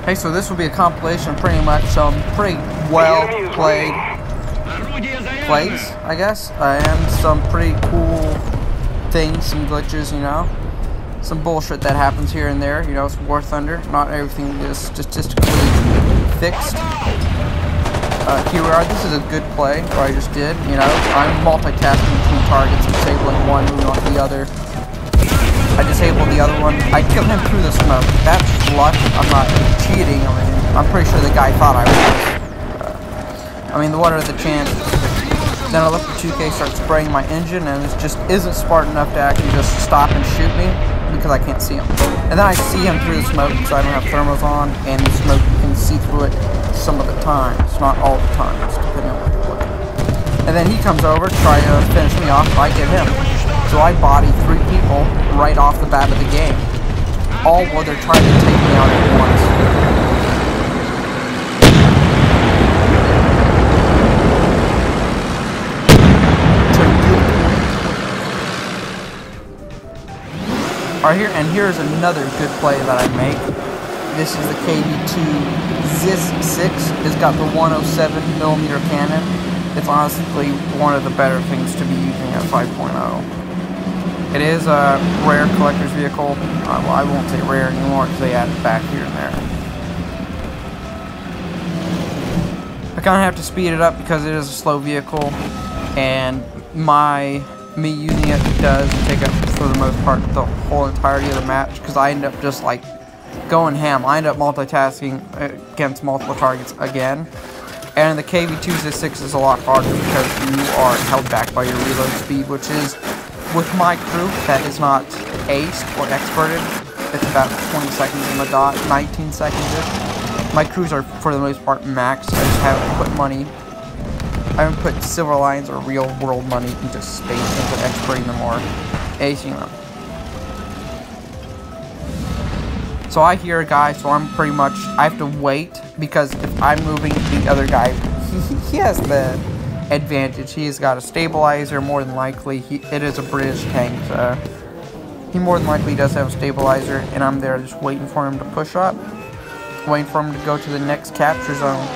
Hey, so this will be a compilation of pretty much some pretty well played plays, I guess, and some pretty cool things, some glitches, you know, some bullshit that happens here and there. You know, it's War Thunder. Not everything is statistically fixed. Here we are. This is a good play, what I just did. You know, I'm multitasking between targets, disabling one, moving off the other. I disabled the other one. I killed him through the smoke. That's luck. I'm not cheating. I mean, I'm pretty sure the guy thought I was. I mean, what are the chances? Then I let the 2K start spraying my engine, and it just isn't smart enough to actually just stop and shoot me because I can't see him. And then I see him through the smoke because I don't have thermals on, and the smoke, you can see through it some of the time. It's not all the time, it's depending on what you're looking at. And then he comes over to try to finish me off. I get him. So I body 3 people right off the bat of the game. All while they're trying to take me out at once. Alright, here's another good play that I make. This is the KV2 ZIS-6. It's got the 107mm cannon. It's honestly one of the better things to be using at 5.0. It is a rare collector's vehicle. Well, I won't say rare anymore because they added back here and there. I kind of have to speed it up because it is a slow vehicle, and me using it does take up, for the most part, the whole entirety of the match, because I end up just like going ham. I end up multitasking against multiple targets again. And the KV2 ZIS-6 is a lot harder because you are held back by your reload speed, which is, with my crew, that is not aced or experted. It's about 20 seconds on the dot, 19 seconds-ish. My crews are, for the most part, maxed. I just haven't put money. I haven't put silver lines or real world money into space, into experting them or acing them. So I hear a guy, so I'm pretty much, I have to wait, because if I'm moving, the other guy, he has the advantage. He's got a stabilizer, more than likely. It is a British tank, so he more than likely does have a stabilizer, and I'm there just waiting for him to push up, waiting for him to go to the next capture zone.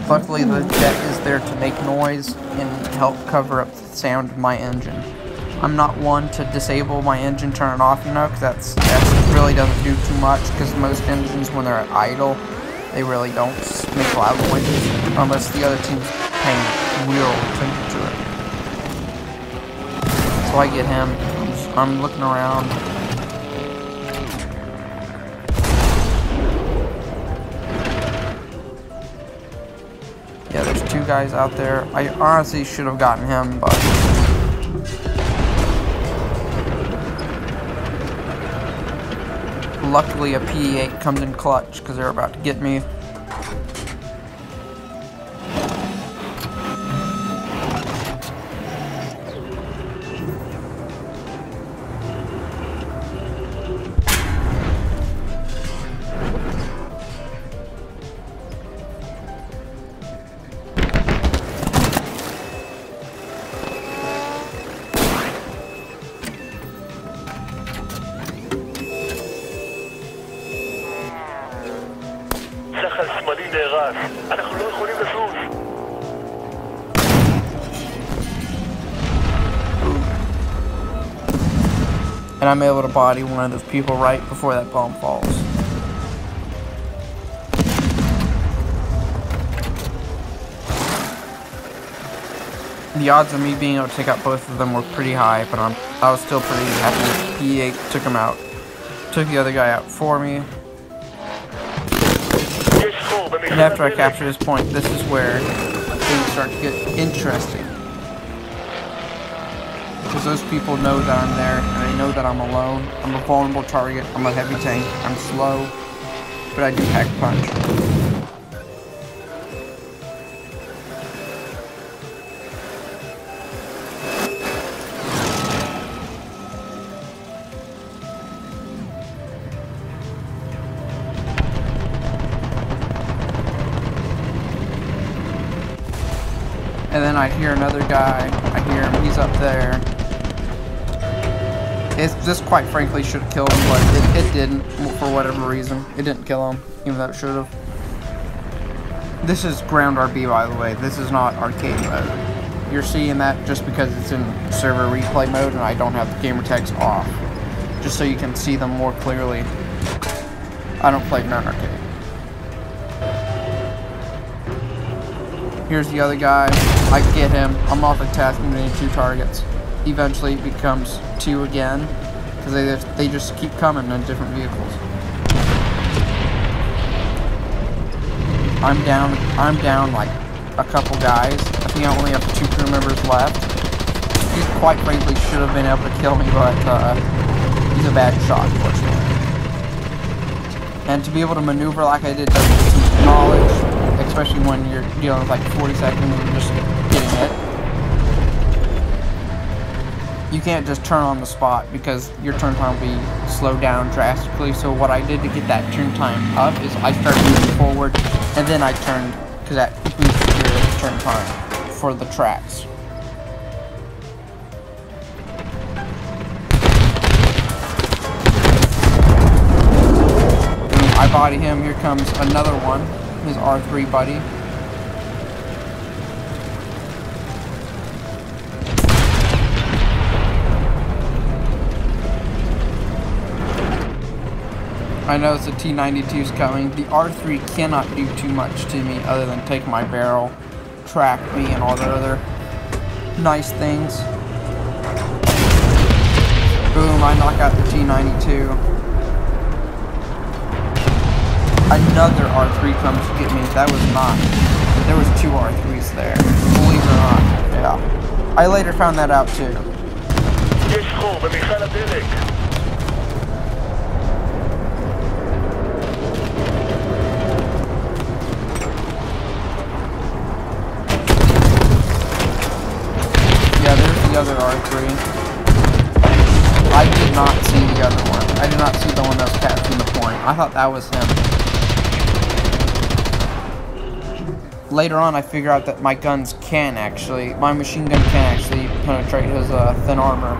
Luckily, the jet is there to make noise and help cover up the sound of my engine. I'm not one to disable my engine, turn it off, you know, because that really doesn't do too much, because most engines, when they're at idle, they really don't make loud noises, unless the other team's paying real attention to it. So I get him. I'm looking around. Yeah, there's 2 guys out there. I honestly should have gotten him, but luckily a P8 comes in clutch because they're about to get me. And I'm able to body one of those people right before that bomb falls. The odds of me being able to take out both of them were pretty high, but I was still pretty happy. P8 took him out. Took the other guy out for me. And after I capture this point, this is where things start to get interesting. Because those people know that I'm there, and they know that I'm alone. I'm a vulnerable target, I'm a heavy tank, I'm slow, but I do pack punch. And then I hear another guy. I hear him. He's up there. This quite frankly should have killed him, but it didn't for whatever reason. It didn't kill him, even though it should have. This is ground RB, by the way. This is not arcade mode. You're seeing that just because it's in server replay mode and I don't have the gamer tags off. Just so you can see them more clearly. I don't play ground arcade. Here's the other guy. I get him. I'm off a task. I'm getting 2 targets. Eventually it becomes 2 again because they just keep coming in different vehicles. I'm down like a couple guys. I think I only have 2 crew members left. He quite frankly should have been able to kill me, but he's a bad shot, unfortunately. And to be able to maneuver like I did does take some knowledge, especially when you're dealing with like 40 seconds and you're just getting hit. You can't just turn on the spot because your turn time will be slowed down drastically. So what I did to get that turn time up is I started moving forward and then I turned, because that boosted your turn time for the tracks. I body him. Here comes another one, his R3 buddy. I notice the T-92's coming. The R3 cannot do too much to me other than take my barrel, track me, and all the other nice things. Boom, I knock out the T-92. Another R3 comes to get me. That was not. There was 2 R3s there. Believe it or not. Yeah. I later found that out too. Yeah, there's the other R3. I did not see the other one. I did not see the one that was capturing the point. I thought that was him. Later on, I figure out that my guns can actually, my machine gun can actually penetrate his thin armor.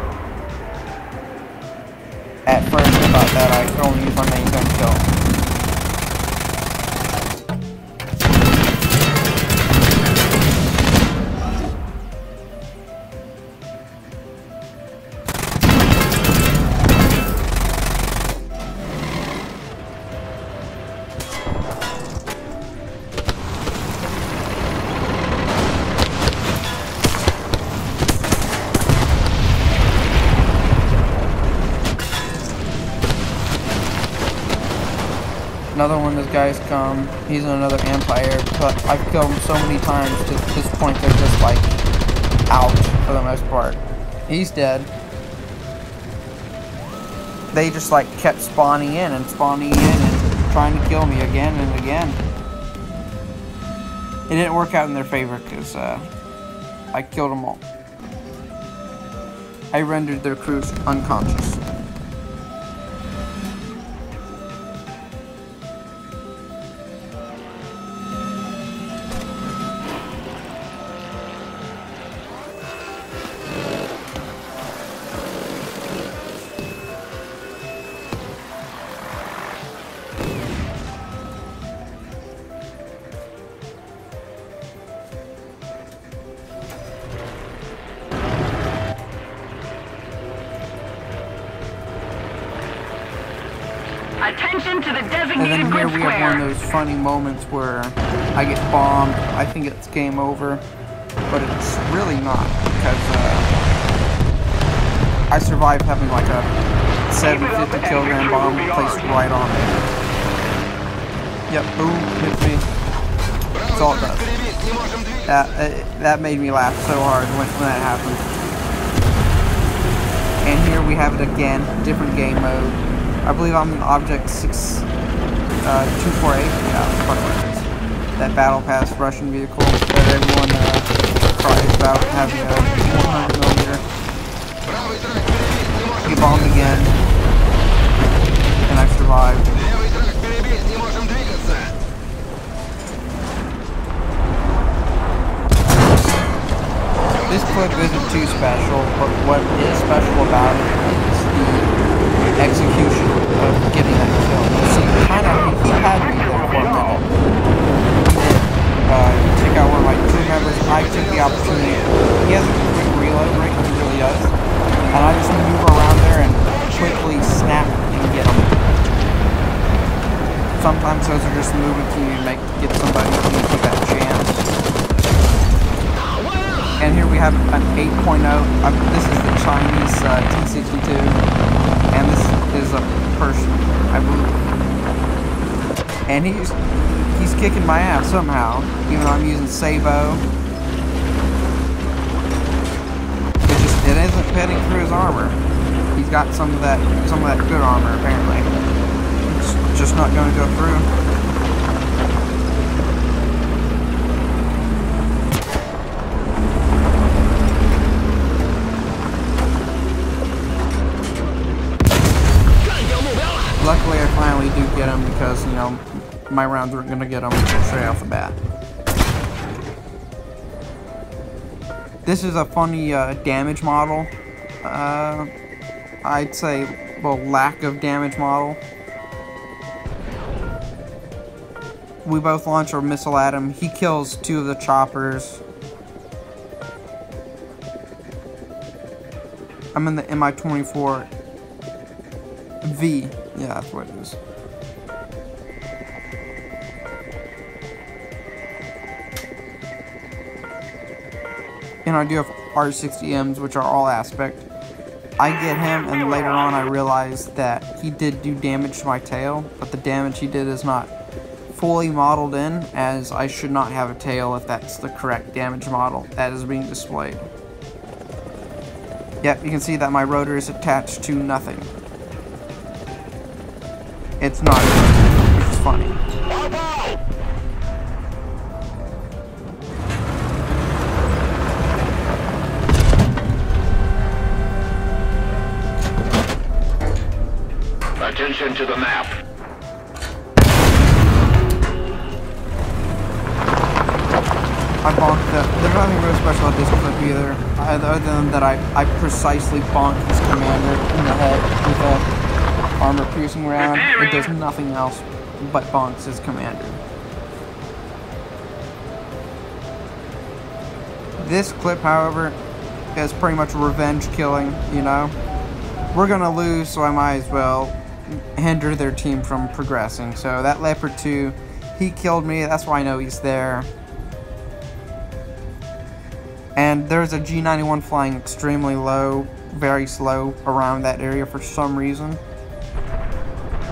At first, I thought that I could only use my main gun kill. Another one of those guys come. He's in another Empire, but I've killed him so many times to this point they're just like out for the most part. He's dead. They just like kept spawning in and trying to kill me again and again. It didn't work out in their favor because I killed them all. I rendered their crews unconscious. Attention to the designated And then here grid we have square. one of those funny moments where I get bombed. I think it's game over, but it's really not because I survived having like a 750 kilogram bomb placed right on me. Yep, boom, hits me. That's all it does. That made me laugh so hard when that happened. And here we have it again, different game mode. I believe I'm in Object 248. Yeah, fuck like this. That Battle Pass Russian vehicle that everyone cries about having a 100mm. He bombed again, and I survived. This clip isn't too special, but what is special about it is the execution of getting that kill. So he had me there for a minute. He took out one of my crew members. I took the opportunity. He has a quick reload rate, he really does. And I just maneuver around there and quickly snap and get him. Sometimes those are just movements you need to get somebody to take that chance. And here we have an 8.0. This is the Chinese T62, and this is a Persian, I believe. And he's kicking my ass somehow, even though I'm using Sabo. It isn't petting through his armor. He's got some of that good armor apparently. It's just not going to go through. Luckily, I finally do get him because, you know, my rounds aren't going to get him straight off the bat. This is a funny damage model. I'd say, well, lack of damage model. We both launch our missile at him. He kills 2 of the choppers. I'm in the Mi-24V. Yeah, that's what it is. And I do have R60Ms, which are all aspect. I get him, and later on I realized that he did do damage to my tail, but the damage he did is not fully modeled in, as I should not have a tail if that's the correct damage model that is being displayed. Yep, you can see that my rotor is attached to nothing. It's not, which is funny. Attention to the map. I bonked the... There's nothing really special about this clip either, other than that I precisely bonked his commander in the head with a armor-piercing round. It does nothing else but bonks his commander. This clip, however, is pretty much revenge killing, you know? We're gonna lose, so I might as well hinder their team from progressing. So that Leopard 2, he killed me. That's why I know he's there. And there's a G91 flying extremely low, very slow around that area for some reason.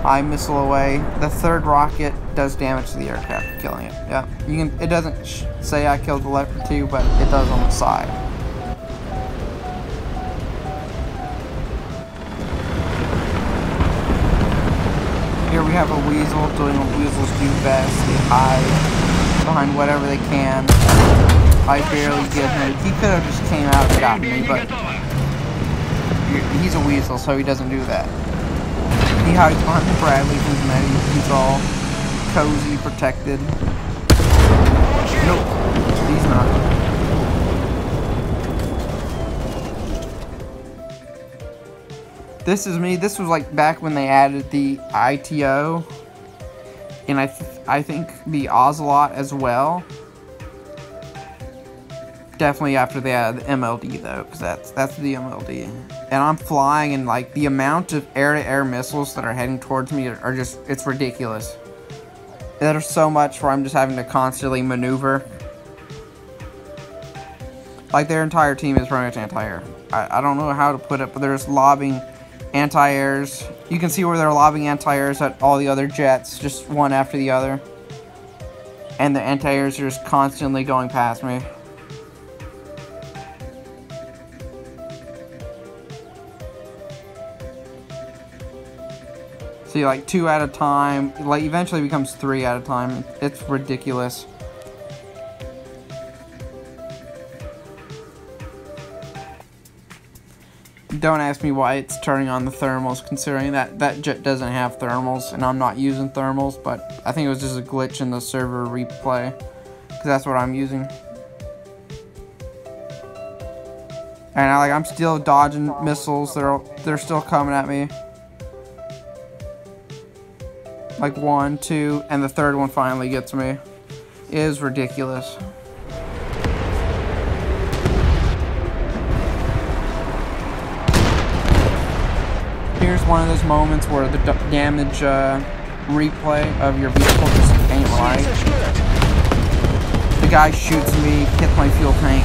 I missile away. The 3rd rocket does damage to the aircraft, killing it. Yeah, you can. It doesn't say I killed the Leopard 2, but it does on the side. Here we have a weasel doing what weasels do best. They hide behind whatever they can. I barely get him. He could have just came out and got me, but he's a weasel, so he doesn't do that. He hides behind the Bradley who's many. He's all cozy, protected. Nope, he's not. This is me. This was like back when they added the ITO, and I think the Ocelot as well. Definitely after they added the MLD though, because that's the MLD. And I'm flying, and like the amount of air-to-air missiles that are heading towards me are just, it's ridiculous. There's so much where I'm just having to constantly maneuver. Like their entire team is pretty much anti-air. I don't know how to put it, but they're just lobbing anti-airs. You can see where they're lobbing anti-airs at all the other jets, just one after the other. And the anti-airs are just constantly going past me. See, like 2 at a time, like eventually becomes 3 at a time. It's ridiculous. Don't ask me why it's turning on the thermals, considering that jet doesn't have thermals, and I'm not using thermals, but I think it was just a glitch in the server replay, because that's what I'm using. And I'm still dodging missiles. They're still coming at me. Like 1, 2, and the third one finally gets me. It is ridiculous. Here's one of those moments where the damage replay of your vehicle just ain't right. The guy shoots me, hits my fuel tank.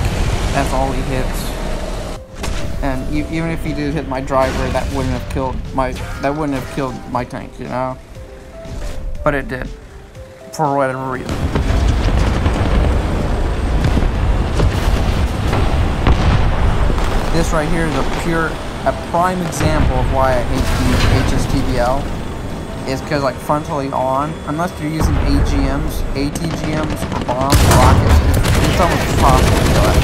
That's all he hits. And even if he did hit my driver, that wouldn't have killed my tank, you know. But it did, for whatever reason. This right here is a prime example of why I hate the HSTBL. Is because like frontally on, unless you're using ATGMs, or bombs, rockets, it's almost impossible to kill it.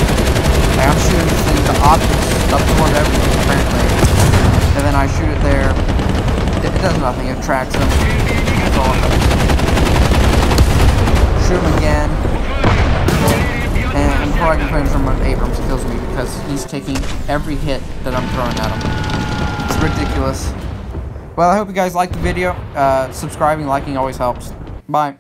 Like I'm shooting this thing, the optics absorb everything apparently, and then I shoot it there. It does nothing. It tracks them. That's all it does. Shoot him again, and before I can finish him, Abrams kills me because he's taking every hit that I'm throwing at him. It's ridiculous. Well, I hope you guys liked the video. Subscribing, liking always helps. Bye.